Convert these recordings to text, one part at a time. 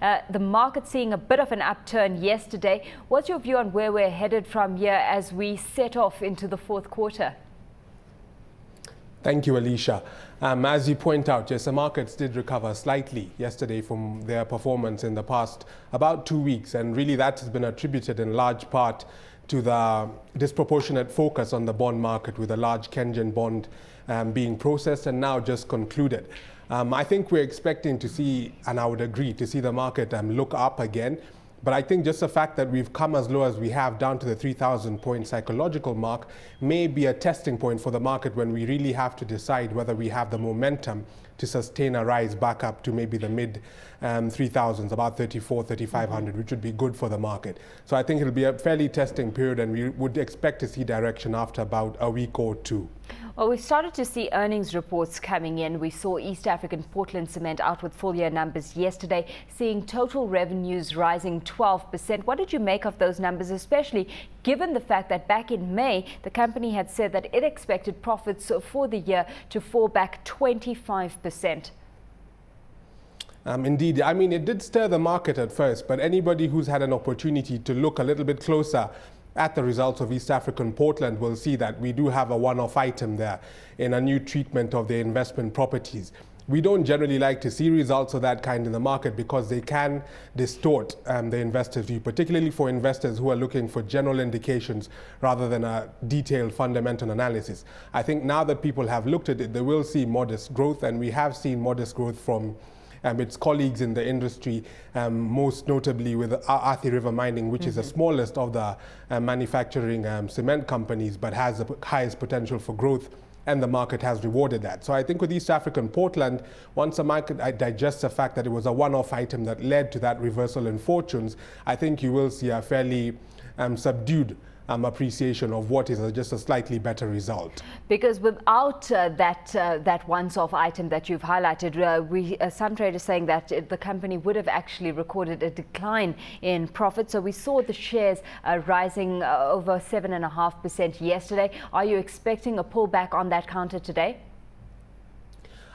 The market seeing a bit of an upturn yesterday. What's your view on where we're headed from here as we set off into the fourth quarter? Thank you, Alishia. As you point out, yes, the markets did recover slightly yesterday from their performance in the past about 2 weeks. And really that has been attributed in large part to the disproportionate focus on the bond market, with a large Kenyan bond being processed and now just concluded. I think we're expecting to see, and I would agree, to see the market look up again. But I think just the fact that we've come as low as we have, down to the 3,000 point psychological mark, may be a testing point for the market when we really have to decide whether we have the momentum to sustain a rise back up to maybe the mid 3,000s, about 3,500, which would be good for the market. So I think it'll be a fairly testing period, and we would expect to see direction after about a week or two. Well, we started to see earnings reports coming in. We saw East African Portland Cement out with full year numbers yesterday, seeing total revenues rising 12%. What did you make of those numbers, especially given the fact that back in May, the company had said that it expected profits for the year to fall back 25%? Indeed. I mean, it did stir the market at first, but anybody who's had an opportunity to look a little bit closer at the results of East African Portland will see that we do have a one-off item there in a new treatment of the investment properties. We don't generally like to see results of that kind in the market because they can distort the investor's view, particularly for investors who are looking for general indications rather than a detailed fundamental analysis. I think now that people have looked at it, they will see modest growth, and we have seen modest growth from its colleagues in the industry, most notably with Athi Mining, which is the smallest of the manufacturing cement companies, but has the highest potential for growth, and the market has rewarded that. So I think with East African Portland, once the market digests the fact that it was a one-off item that led to that reversal in fortunes, I think you will see a fairly subdued appreciation of what is just a slightly better result. Because without that once-off item that you've highlighted, some traders saying that the company would have actually recorded a decline in profit. So we saw the shares rising over 7.5% yesterday. Are you expecting a pullback on that counter today?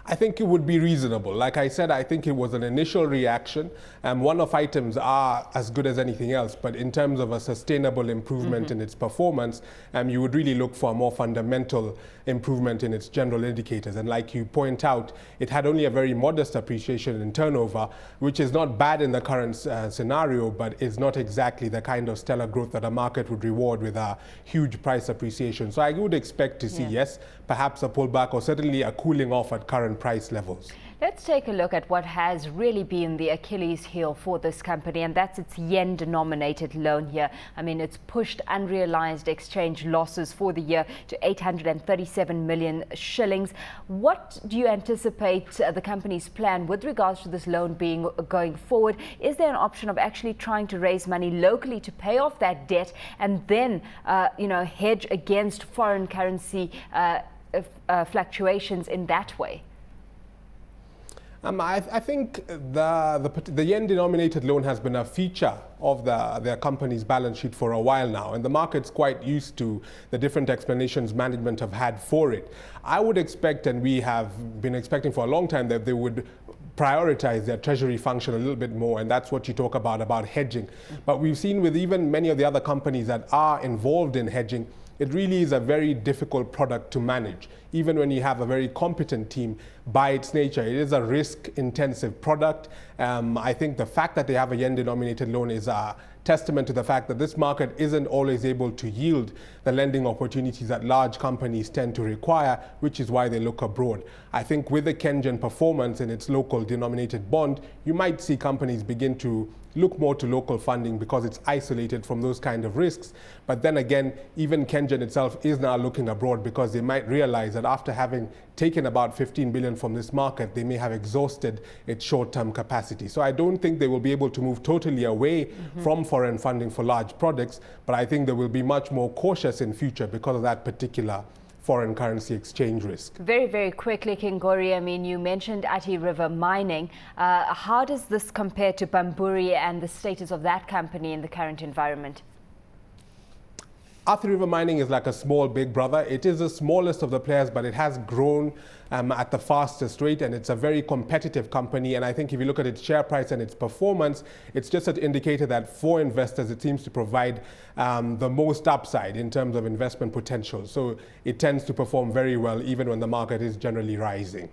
I think it would be reasonable. Like I said, I think it was an initial reaction. One-off items are as good as anything else, but in terms of a sustainable improvement in its performance, you would really look for a more fundamental improvement in its general indicators. And like you point out, it had only a very modest appreciation in turnover, which is not bad in the current scenario, but is not exactly the kind of stellar growth that a market would reward with a huge price appreciation. So I would expect to see, yes, perhaps a pullback or certainly a cooling off at current price levels. Let's take a look at what has really been the Achilles heel for this company, and that's its yen-denominated loan here. I mean, it's pushed unrealized exchange losses for the year to 837 million shillings. What do you anticipate the company's plan with regards to this loan being going forward? Is there an option of actually trying to raise money locally to pay off that debt and then, hedge against foreign currency fluctuations in that way? I think the yen-denominated loan has been a feature of their company's balance sheet for a while now, and the market's quite used to the different explanations management have had for it. I would expect, and we have been expecting for a long time, that they would prioritize their treasury function a little bit more, and that's what you talk about hedging. But we've seen with even many of the other companies that are involved in hedging, it really is a very difficult product to manage. Even when you have a very competent team, by its nature, it is a risk-intensive product. I think the fact that they have a yen-denominated loan is a testament to the fact that this market isn't always able to yield the lending opportunities that large companies tend to require, which is why they look abroad. I think with the Kenyan performance in its local denominated bond, you might see companies begin to look more to local funding because it's isolated from those kind of risks. But then again, even Kenyan itself is now looking abroad because they might realize that after having taken about 15 billion from this market, they may have exhausted its short-term capacity. So I don't think they will be able to move totally away from foreign funding for large projects, but I think they will be much more cautious in future because of that particular foreign currency exchange risk. Very, very quickly, King'ori, I mean, you mentioned Athi Mining. How does this compare to Bamburi and the status of that company in the current environment? Athi River Mining is like a small big brother. It is the smallest of the players, but it has grown at the fastest rate, and it's a very competitive company. And I think if you look at its share price and its performance, it's just an indicator that for investors, it seems to provide the most upside in terms of investment potential. So it tends to perform very well even when the market is generally rising.